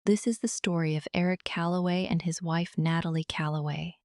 This is the story of Eric Calloway and his wife Natalie Calloway.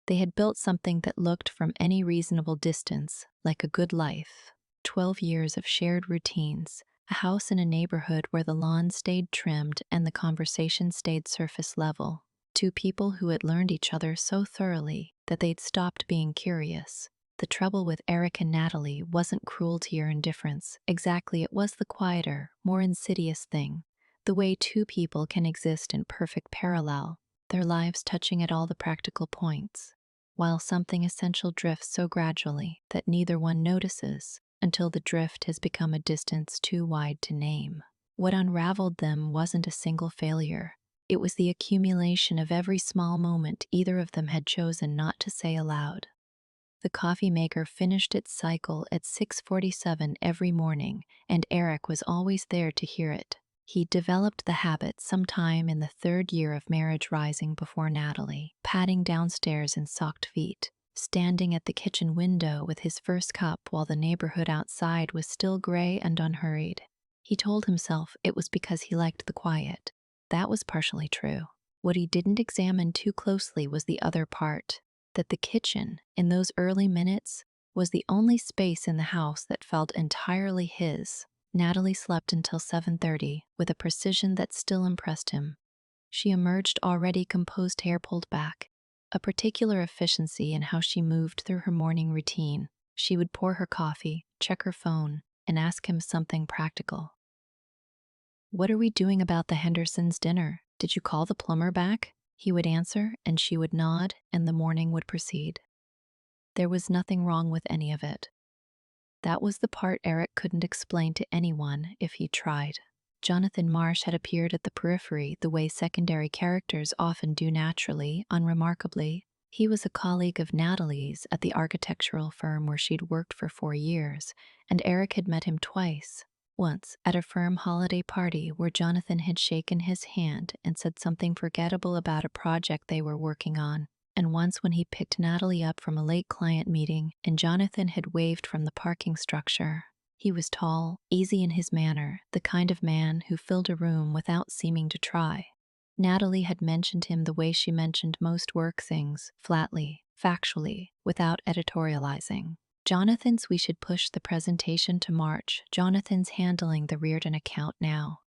They had built something that looked from any reasonable distance like a good life. 12 years of shared routines, a house in a neighborhood where the lawn stayed trimmed and the conversation stayed surface level. Two people who had learned each other so thoroughly that they'd stopped being curious. The trouble with Eric and Natalie wasn't cruelty or indifference. Exactly, it was the quieter, more insidious thing. The way two people can exist in perfect parallel, their lives touching at all the practical points, while something essential drifts so gradually that neither one notices until the drift has become a distance too wide to name. What unraveled them wasn't a single failure. It was the accumulation of every small moment either of them had chosen not to say aloud. The coffee maker finished its cycle at 6:47 every morning, and Eric was always there to hear it. He developed the habit sometime in the third year of marriage, rising before Natalie, padding downstairs in socked feet, standing at the kitchen window with his first cup while the neighborhood outside was still gray and unhurried. He told himself it was because he liked the quiet. That was partially true. What he didn't examine too closely was the other part, that the kitchen, in those early minutes, was the only space in the house that felt entirely his. Natalie slept until 7:30 with a precision that still impressed him. She emerged already composed, hair pulled back, a particular efficiency in how she moved through her morning routine. She would pour her coffee, check her phone, and ask him something practical. "What are we doing about the Hendersons' dinner? Did you call the plumber back?" He would answer, and she would nod, and the morning would proceed. There was nothing wrong with any of it. That was the part Eric couldn't explain to anyone if he tried. Jonathan Marsh had appeared at the periphery the way secondary characters often do, naturally, unremarkably. He was a colleague of Natalie's at the architectural firm where she'd worked for 4 years, and Eric had met him twice. Once at a firm holiday party where Jonathan had shaken his hand and said something forgettable about a project they were working on, and once when he picked Natalie up from a late client meeting and Jonathan had waved from the parking structure. He was tall, easy in his manner, the kind of man who filled a room without seeming to try. Natalie had mentioned him the way she mentioned most work things, flatly, factually, without editorializing. "Jonathan's, we should push the presentation to March. Jonathan's handling the Reardon account now."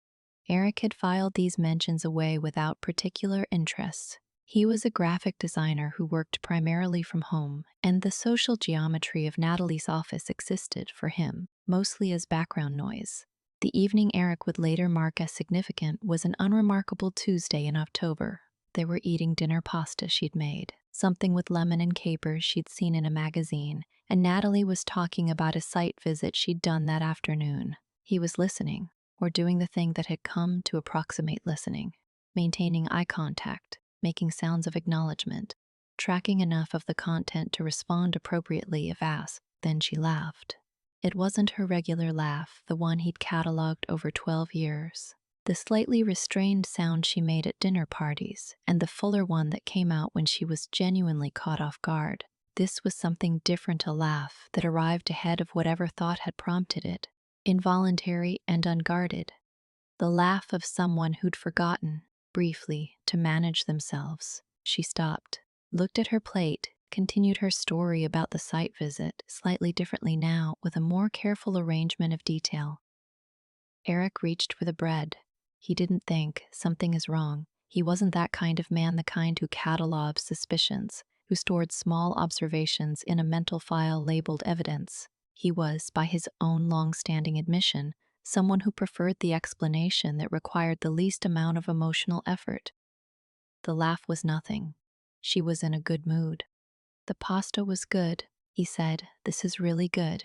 Eric had filed these mentions away without particular interest. He was a graphic designer who worked primarily from home, and the social geometry of Natalie's office existed for him, mostly as background noise. The evening Eric would later mark as significant was an unremarkable Tuesday in October. They were eating dinner pasta she'd made, something with lemon and capers she'd seen in a magazine, and Natalie was talking about a site visit she'd done that afternoon. He was listening, or doing the thing that had come to approximate listening, maintaining eye contact, making sounds of acknowledgement, tracking enough of the content to respond appropriately if asked. Then she laughed. It wasn't her regular laugh, the one he'd catalogued over 12 years. The slightly restrained sound she made at dinner parties, and the fuller one that came out when she was genuinely caught off guard. This was something different, a laugh that arrived ahead of whatever thought had prompted it, involuntary and unguarded. The laugh of someone who'd forgotten, briefly, to manage themselves. She stopped, looked at her plate, continued her story about the site visit, slightly differently now, with a more careful arrangement of detail. Eric reached for the bread. He didn't think, something is wrong. He wasn't that kind of man, the kind who catalogued suspicions, who stored small observations in a mental file labeled evidence. He was, by his own long-standing admission, someone who preferred the explanation that required the least amount of emotional effort. The laugh was nothing. She was in a good mood. "The pasta was good," he said. "This is really good."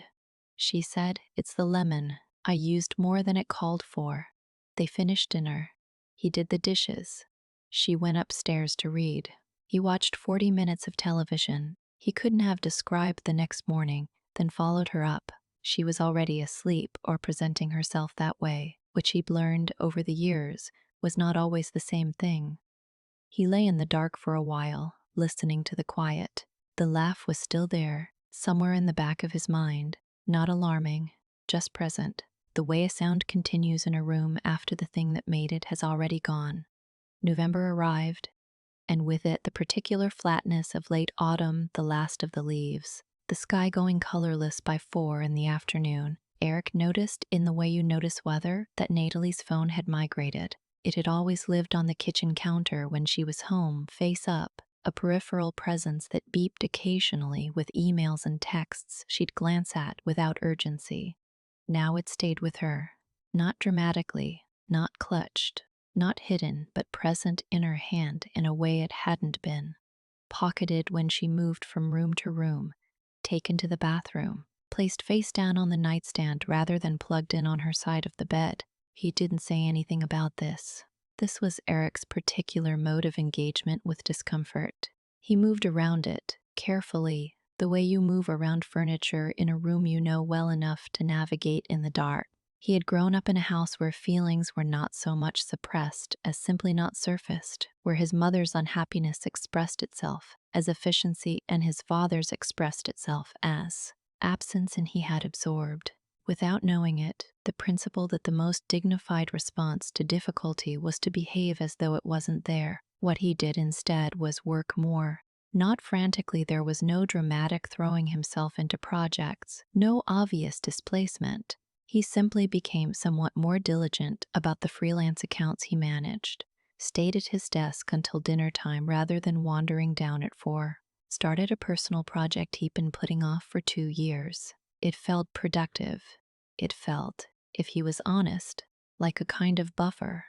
She said, "It's the lemon. I used more than it called for." They finished dinner. He did the dishes. She went upstairs to read. He watched 40 minutes of television. He couldn't have described the next morning, then followed her up. She was already asleep or presenting herself that way, which he'd learned over the years was not always the same thing. He lay in the dark for a while, listening to the quiet. The laugh was still there, somewhere in the back of his mind, not alarming, just present, the way a sound continues in a room after the thing that made it has already gone. November arrived, and with it the particular flatness of late autumn, the last of the leaves, the sky going colorless by 4 in the afternoon. Eric noticed, in the way you notice weather, that Natalie's phone had migrated. It had always lived on the kitchen counter when she was home, face up, a peripheral presence that beeped occasionally with emails and texts she'd glance at without urgency. Now it stayed with her, not dramatically, not clutched, not hidden, but present in her hand in a way it hadn't been. Pocketed when she moved from room to room, taken to the bathroom, placed face down on the nightstand rather than plugged in on her side of the bed. He didn't say anything about this. This was Eric's particular mode of engagement with discomfort. He moved around it, carefully, the way you move around furniture in a room you know well enough to navigate in the dark. He had grown up in a house where feelings were not so much suppressed as simply not surfaced, where his mother's unhappiness expressed itself as efficiency and his father's expressed itself as absence, and he had absorbed, without knowing it, the principle that the most dignified response to difficulty was to behave as though it wasn't there. What he did instead was work more. Not frantically, there was no dramatic throwing himself into projects, no obvious displacement. He simply became somewhat more diligent about the freelance accounts he managed, stayed at his desk until dinner time rather than wandering down at 4, started a personal project he'd been putting off for 2 years. It felt productive. It felt, if he was honest, like a kind of buffer.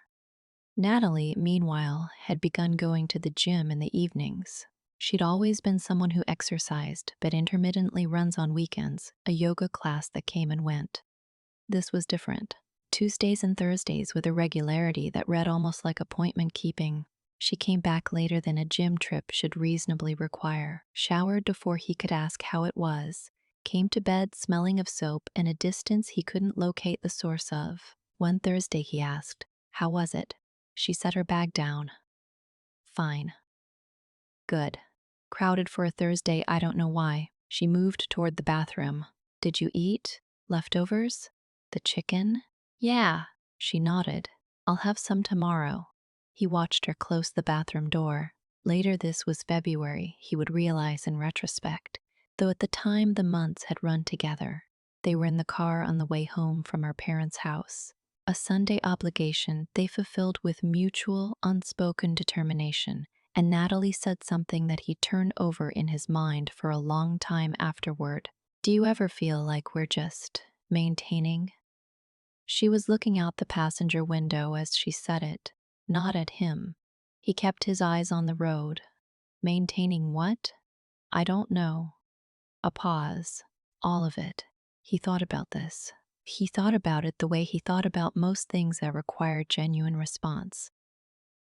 Natalie, meanwhile, had begun going to the gym in the evenings. She'd always been someone who exercised, but intermittently runs on weekends, a yoga class that came and went. This was different. Tuesdays and Thursdays with a regularity that read almost like appointment keeping. She came back later than a gym trip should reasonably require, showered before he could ask how it was, came to bed smelling of soap and a distance he couldn't locate the source of. One Thursday he asked, "How was it?" She set her bag down. "Fine." "Good." Crowded for a Thursday, I don't know why. She moved toward the bathroom. "Did you eat? Leftovers? The chicken?" "Yeah." She nodded. "I'll have some tomorrow." He watched her close the bathroom door. Later, this was February, he would realize in retrospect, though at the time the months had run together. They were in the car on the way home from our parents' house. A Sunday obligation they fulfilled with mutual, unspoken determination, and Natalie said something that he turned over in his mind for a long time afterward. "Do you ever feel like we're just maintaining?" She was looking out the passenger window as she said it, not at him. He kept his eyes on the road. Maintaining what? "I don't know." A pause. All of it. He thought about this. He thought about it the way he thought about most things that required genuine response.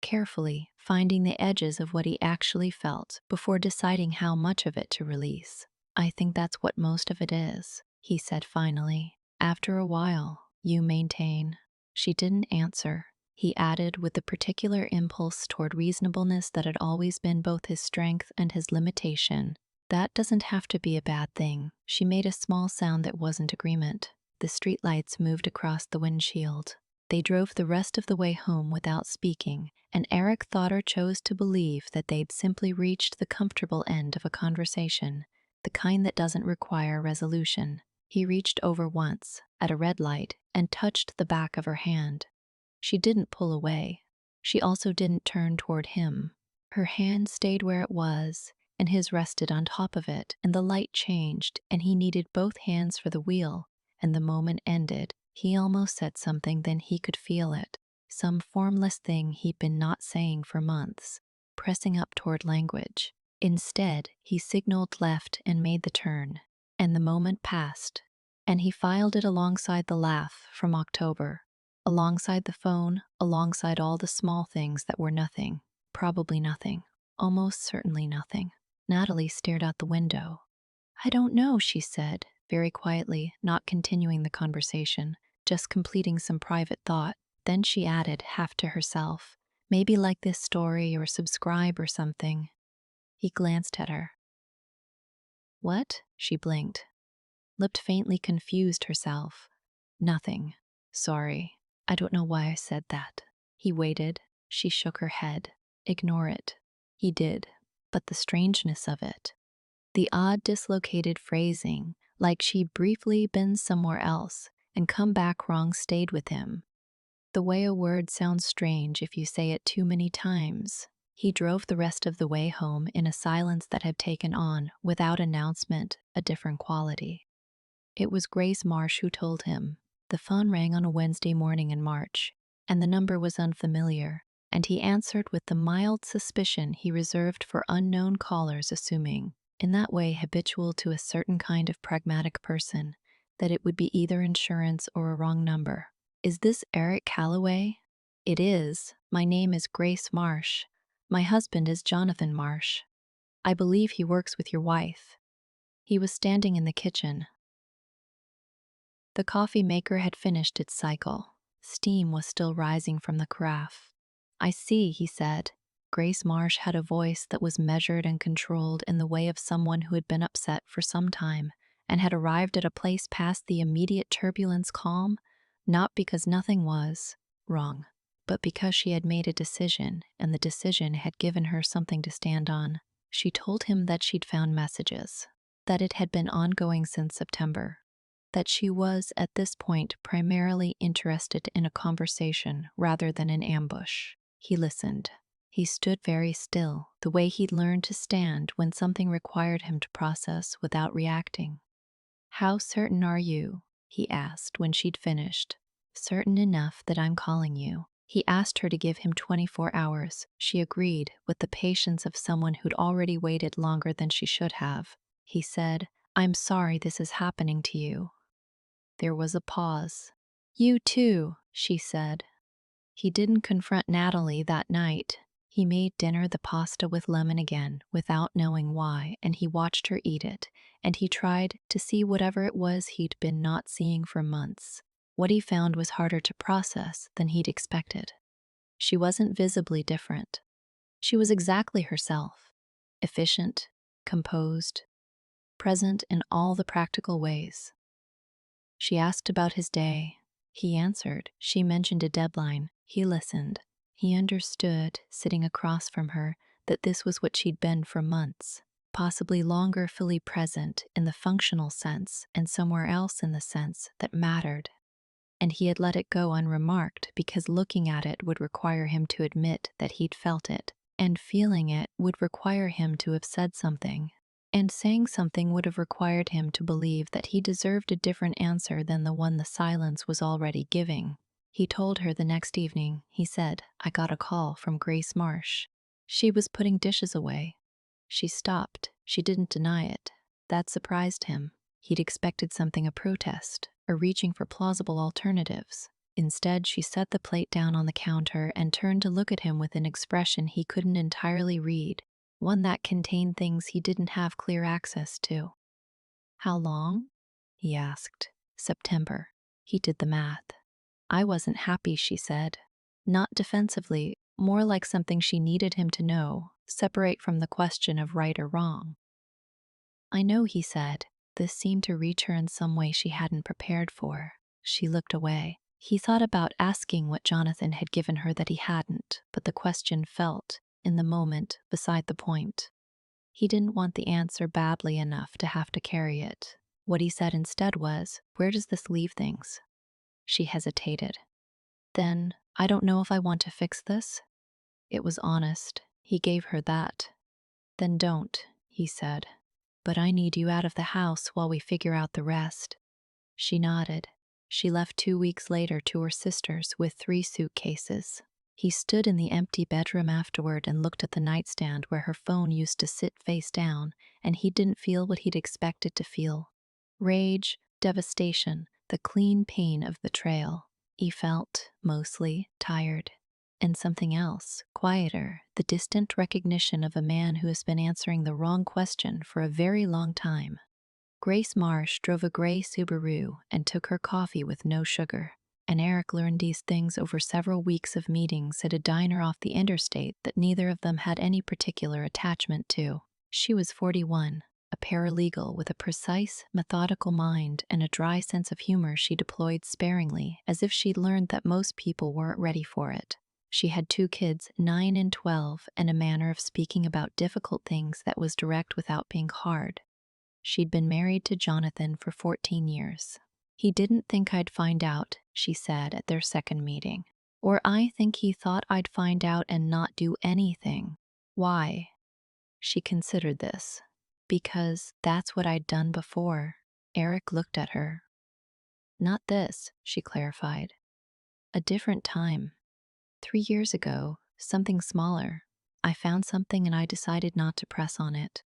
Carefully, finding the edges of what he actually felt before deciding how much of it to release. "I think that's what most of it is," he said finally. "After a while, you maintain." She didn't answer. He added, with the particular impulse toward reasonableness that had always been both his strength and his limitation, "That doesn't have to be a bad thing." She made a small sound that wasn't agreement. The streetlights moved across the windshield. They drove the rest of the way home without speaking, and Eric thought or chose to believe that they'd simply reached the comfortable end of a conversation, the kind that doesn't require resolution. He reached over once, at a red light, and touched the back of her hand. She didn't pull away. She also didn't turn toward him. Her hand stayed where it was, and his rested on top of it, and the light changed, and he needed both hands for the wheel, and the moment ended. He almost said something, then he could feel it, some formless thing he'd been not saying for months, pressing up toward language. Instead, he signaled left and made the turn, and the moment passed, and he filed it alongside the laugh from October, alongside the phone, alongside all the small things that were nothing, probably nothing, almost certainly nothing. Natalie stared out the window. "I don't know," she said, very quietly, not continuing the conversation, just completing some private thought. Then she added, half to herself, "Maybe like this story or subscribe or something." He glanced at her. "What?" She blinked, looked faintly confused herself. "Nothing. Sorry. I don't know why I said that." He waited. She shook her head. Ignore it. He did. But the strangeness of it. The odd dislocated phrasing, like she'd briefly been somewhere else and come back wrong, stayed with him. The way a word sounds strange if you say it too many times. He drove the rest of the way home in a silence that had taken on, without announcement, a different quality. It was Grace Marsh who told him. The phone rang on a Wednesday morning in March, and the number was unfamiliar, and he answered with the mild suspicion he reserved for unknown callers, assuming, in that way habitual to a certain kind of pragmatic person, that it would be either insurance or a wrong number. Is this Eric Calloway? It is. My name is Grace Marsh. My husband is Jonathan Marsh. I believe he works with your wife. He was standing in the kitchen. The coffee maker had finished its cycle. Steam was still rising from the carafe. I see, he said. Grace Marsh had a voice that was measured and controlled in the way of someone who had been upset for some time and had arrived at a place past the immediate turbulence calm, not because nothing was wrong, but because she had made a decision, and the decision had given her something to stand on. She told him that she'd found messages, that it had been ongoing since September, that she was, at this point, primarily interested in a conversation rather than an ambush. He listened. He stood very still, the way he'd learned to stand when something required him to process without reacting. How certain are you? He asked when she'd finished. Certain enough that I'm calling you. He asked her to give him 24 hours. She agreed, with the patience of someone who'd already waited longer than she should have. He said, I'm sorry this is happening to you. There was a pause. You too, she said. He didn't confront Natalie that night. He made dinner the pasta with lemon again, without knowing why, and he watched her eat it, and he tried to see whatever it was he'd been not seeing for months. What he found was harder to process than he'd expected. She wasn't visibly different. She was exactly herself, efficient, composed, present in all the practical ways. She asked about his day. He answered. She mentioned a deadline. He listened. He understood, sitting across from her, that this was what she'd been for months, possibly longer, fully present in the functional sense and somewhere else in the sense that mattered. And he had let it go unremarked because looking at it would require him to admit that he'd felt it, and feeling it would require him to have said something. And saying something would have required him to believe that he deserved a different answer than the one the silence was already giving. He told her the next evening. He said, I got a call from Grace Marsh. She was putting dishes away. She stopped. She didn't deny it. That surprised him. He'd expected something, a protest, or reaching for plausible alternatives. Instead, she set the plate down on the counter and turned to look at him with an expression he couldn't entirely read, one that contained things he didn't have clear access to. How long? He asked. September. He did the math. I wasn't happy, she said. Not defensively, more like something she needed him to know, separate from the question of right or wrong. I know, he said. This seemed to reach her in some way she hadn't prepared for. She looked away. He thought about asking what Jonathan had given her that he hadn't, but the question felt, in the moment, beside the point. He didn't want the answer badly enough to have to carry it. What he said instead was, where does this leave things? She hesitated. Then, I don't know if I want to fix this. It was honest. He gave her that. Then don't, he said. But I need you out of the house while we figure out the rest. She nodded. She left 2 weeks later to her sister's with 3 suitcases. He stood in the empty bedroom afterward and looked at the nightstand where her phone used to sit face down, and he didn't feel what he'd expected to feel. Rage, devastation, the clean pain of betrayal. He felt, mostly, tired. And something else, quieter, the distant recognition of a man who has been answering the wrong question for a very long time. Grace Marsh drove a gray Subaru and took her coffee with no sugar. And Eric learned these things over several weeks of meetings at a diner off the interstate that neither of them had any particular attachment to. She was 41, a paralegal with a precise, methodical mind and a dry sense of humor she deployed sparingly, as if she'd learned that most people weren't ready for it. She had 2 kids, 9 and 12, and a manner of speaking about difficult things that was direct without being hard. She'd been married to Jonathan for 14 years. "He didn't think I'd find out," she said at their second meeting. "Or I think he thought I'd find out and not do anything." Why? She considered this. Because that's what I'd done before. Eric looked at her. "Not this," she clarified. "A different time. 3 years ago, something smaller. I found something and I decided not to press on it."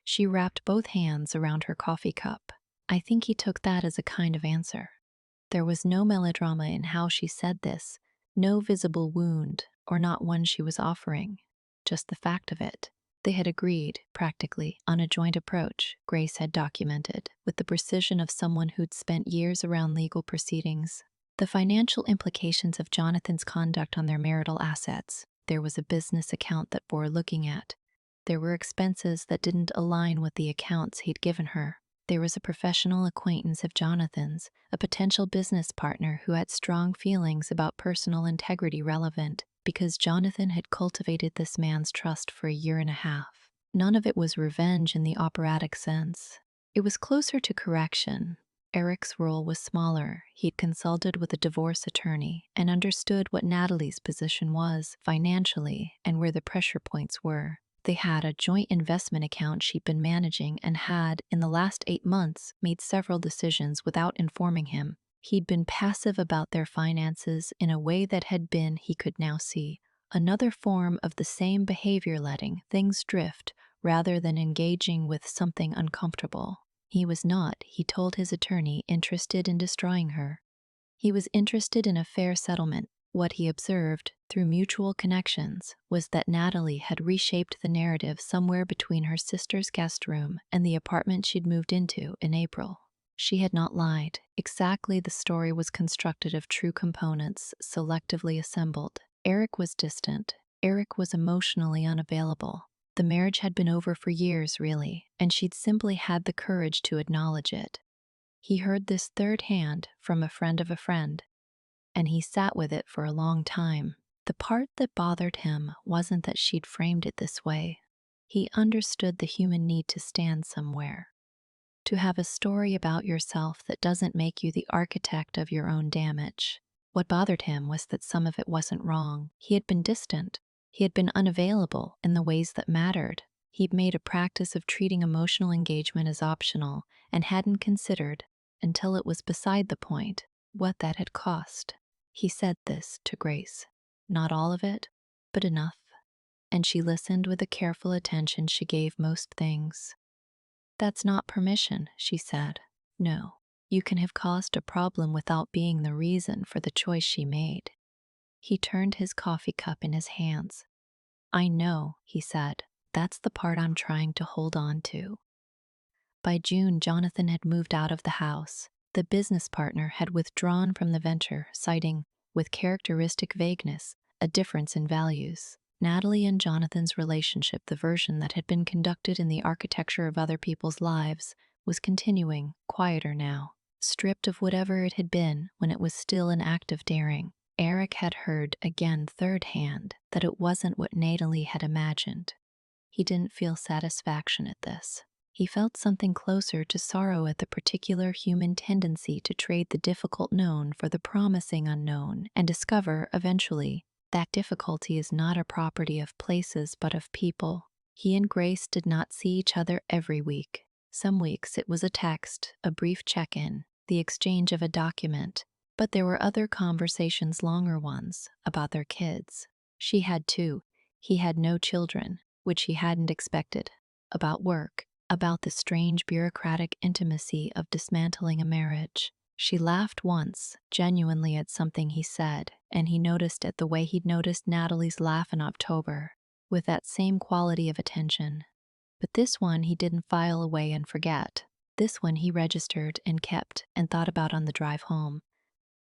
She wrapped both hands around her coffee cup. I think he took that as a kind of answer. There was no melodrama in how she said this, no visible wound, or not one she was offering. Just the fact of it. They had agreed, practically, on a joint approach, Grace had documented, with the precision of someone who'd spent years around legal proceedings. The financial implications of Jonathan's conduct on their marital assets. There was a business account that bore looking at. There were expenses that didn't align with the accounts he'd given her. There was a professional acquaintance of Jonathan's, a potential business partner who had strong feelings about personal integrity relevant, because Jonathan had cultivated this man's trust for a year and a half. None of it was revenge in the operatic sense. It was closer to correction. Eric's role was smaller. He'd consulted with a divorce attorney and understood what Natalie's position was financially and where the pressure points were. They had a joint investment account she'd been managing and had, in the last 8 months, made several decisions without informing him. He'd been passive about their finances in a way that had been, he could now see, another form of the same behavior, letting things drift rather than engaging with something uncomfortable. He was not, he told his attorney, interested in destroying her. He was interested in a fair settlement. What he observed, through mutual connections, was that Natalie had reshaped the narrative somewhere between her sister's guest room and the apartment she'd moved into in April. She had not lied. Exactly, the story was constructed of true components, selectively assembled. Eric was distant. Eric was emotionally unavailable. The marriage had been over for years, really, and she'd simply had the courage to acknowledge it. He heard this third hand from a friend of a friend, and he sat with it for a long time. The part that bothered him wasn't that she'd framed it this way. He understood the human need to stand somewhere, to have a story about yourself that doesn't make you the architect of your own damage. What bothered him was that some of it wasn't wrong. He had been distant. He had been unavailable in the ways that mattered. He'd made a practice of treating emotional engagement as optional and hadn't considered, until it was beside the point, what that had cost. He said this to Grace. Not all of it, but enough. And she listened with the careful attention she gave most things. "That's not permission," she said. "No, you can have caused a problem without being the reason for the choice she made." He turned his coffee cup in his hands. "I know," he said. "That's the part I'm trying to hold on to." By June, Jonathan had moved out of the house. The business partner had withdrawn from the venture, citing, with characteristic vagueness, a difference in values. Natalie and Jonathan's relationship, the version that had been conducted in the architecture of other people's lives, was continuing, quieter now, stripped of whatever it had been when it was still an act of daring. Eric had heard, again third hand, that it wasn't what Natalie had imagined. He didn't feel satisfaction at this. He felt something closer to sorrow at the particular human tendency to trade the difficult known for the promising unknown and discover, eventually, that difficulty is not a property of places but of people. He and Grace did not see each other every week. Some weeks it was a text, a brief check-in, the exchange of a document, but there were other conversations, longer ones, about their kids. She had 2. He had no children, which he hadn't expected. About work, about the strange bureaucratic intimacy of dismantling a marriage. She laughed once, genuinely, at something he said, and he noticed it the way he'd noticed Natalie's laugh in October, with that same quality of attention. But this one he didn't file away and forget. This one he registered and kept and thought about on the drive home.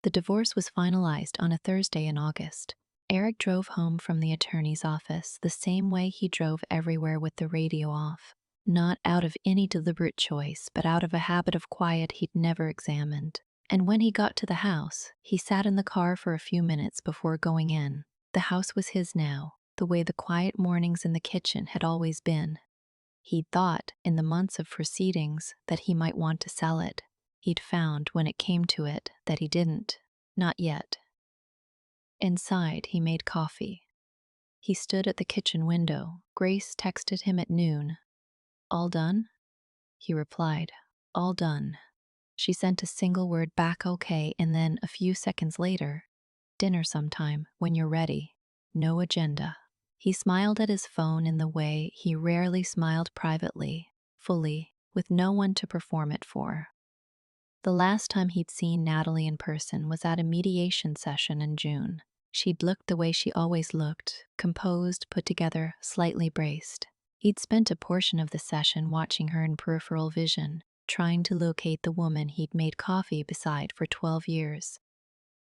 The divorce was finalized on a Thursday in August. Eric drove home from the attorney's office the same way he drove everywhere, with the radio off. Not out of any deliberate choice, but out of a habit of quiet he'd never examined. And when he got to the house, he sat in the car for a few minutes before going in. The house was his now, the way the quiet mornings in the kitchen had always been. He'd thought, in the months of proceedings, that he might want to sell it. He'd found, when it came to it, that he didn't. Not yet. Inside, he made coffee. He stood at the kitchen window. Grace texted him at noon. "All done?" He replied, "All done." She sent a single word back, "Okay," and then, a few seconds later, "Dinner sometime, when you're ready. No agenda." He smiled at his phone in the way he rarely smiled privately, fully, with no one to perform it for. The last time he'd seen Natalie in person was at a mediation session in June. She'd looked the way she always looked, composed, put together, slightly braced. He'd spent a portion of the session watching her in peripheral vision, trying to locate the woman he'd made coffee beside for 12 years.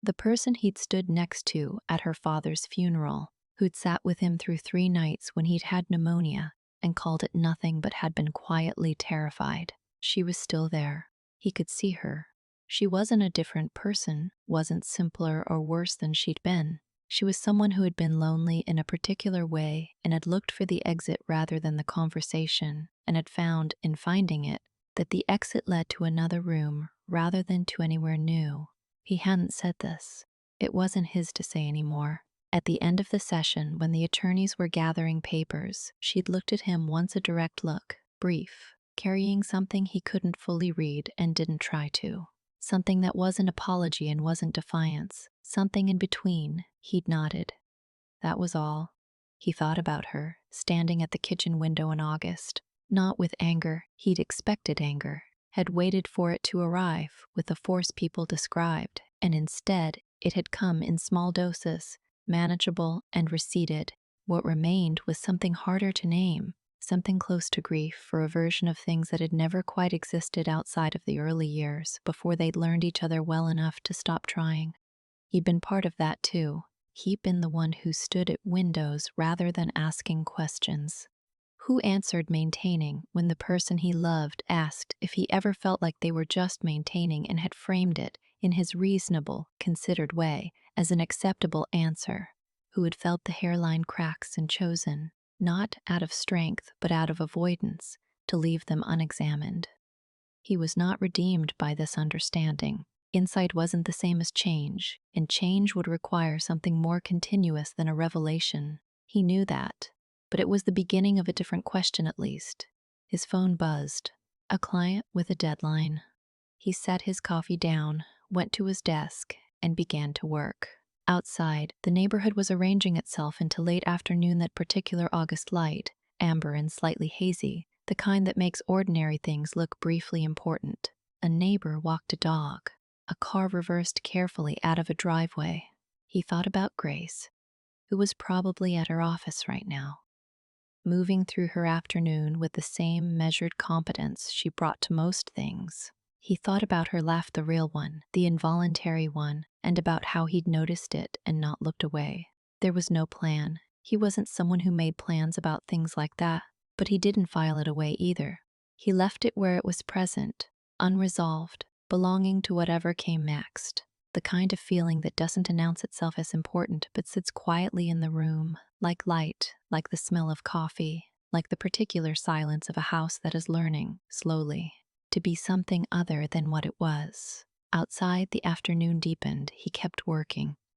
The person he'd stood next to at her father's funeral, who'd sat with him through 3 nights when he'd had pneumonia and called it nothing but had been quietly terrified. She was still there. He could see her. She wasn't a different person, wasn't simpler or worse than she'd been. She was someone who had been lonely in a particular way and had looked for the exit rather than the conversation, and had found, in finding it, that the exit led to another room rather than to anywhere new. He hadn't said this. It wasn't his to say anymore. At the end of the session, when the attorneys were gathering papers, she'd looked at him once, a direct look, brief, carrying something he couldn't fully read and didn't try to. Something that wasn't apology and wasn't defiance. Something in between. He'd nodded. That was all. He thought about her, standing at the kitchen window in August. Not with anger. He'd expected anger, had waited for it to arrive with the force people described, and instead it had come in small doses, manageable and receded. What remained was something harder to name, something close to grief for a version of things that had never quite existed outside of the early years, before they'd learned each other well enough to stop trying. He'd been part of that too. He'd been the one who stood at windows rather than asking questions. Who answered maintaining when the person he loved asked if he ever felt like they were just maintaining, and had framed it, in his reasonable, considered way, as an acceptable answer? Who had felt the hairline cracks and chosen, not out of strength but out of avoidance, to leave them unexamined? He was not redeemed by this understanding. Insight wasn't the same as change, and change would require something more continuous than a revelation. He knew that, but it was the beginning of a different question at least. His phone buzzed. A client with a deadline. He set his coffee down, went to his desk, and began to work. Outside, the neighborhood was arranging itself into late afternoon, that particular August light, amber and slightly hazy, the kind that makes ordinary things look briefly important. A neighbor walked a dog. A car reversed carefully out of a driveway. He thought about Grace, who was probably at her office right now, moving through her afternoon with the same measured competence she brought to most things. He thought about her laugh, the real one, the involuntary one, and about how he'd noticed it and not looked away. There was no plan. He wasn't someone who made plans about things like that, but he didn't file it away either. He left it where it was present, unresolved, belonging to whatever came next. The kind of feeling that doesn't announce itself as important but sits quietly in the room, like light, like the smell of coffee, like the particular silence of a house that is learning, slowly, to be something other than what it was. Outside, the afternoon deepened. He kept working.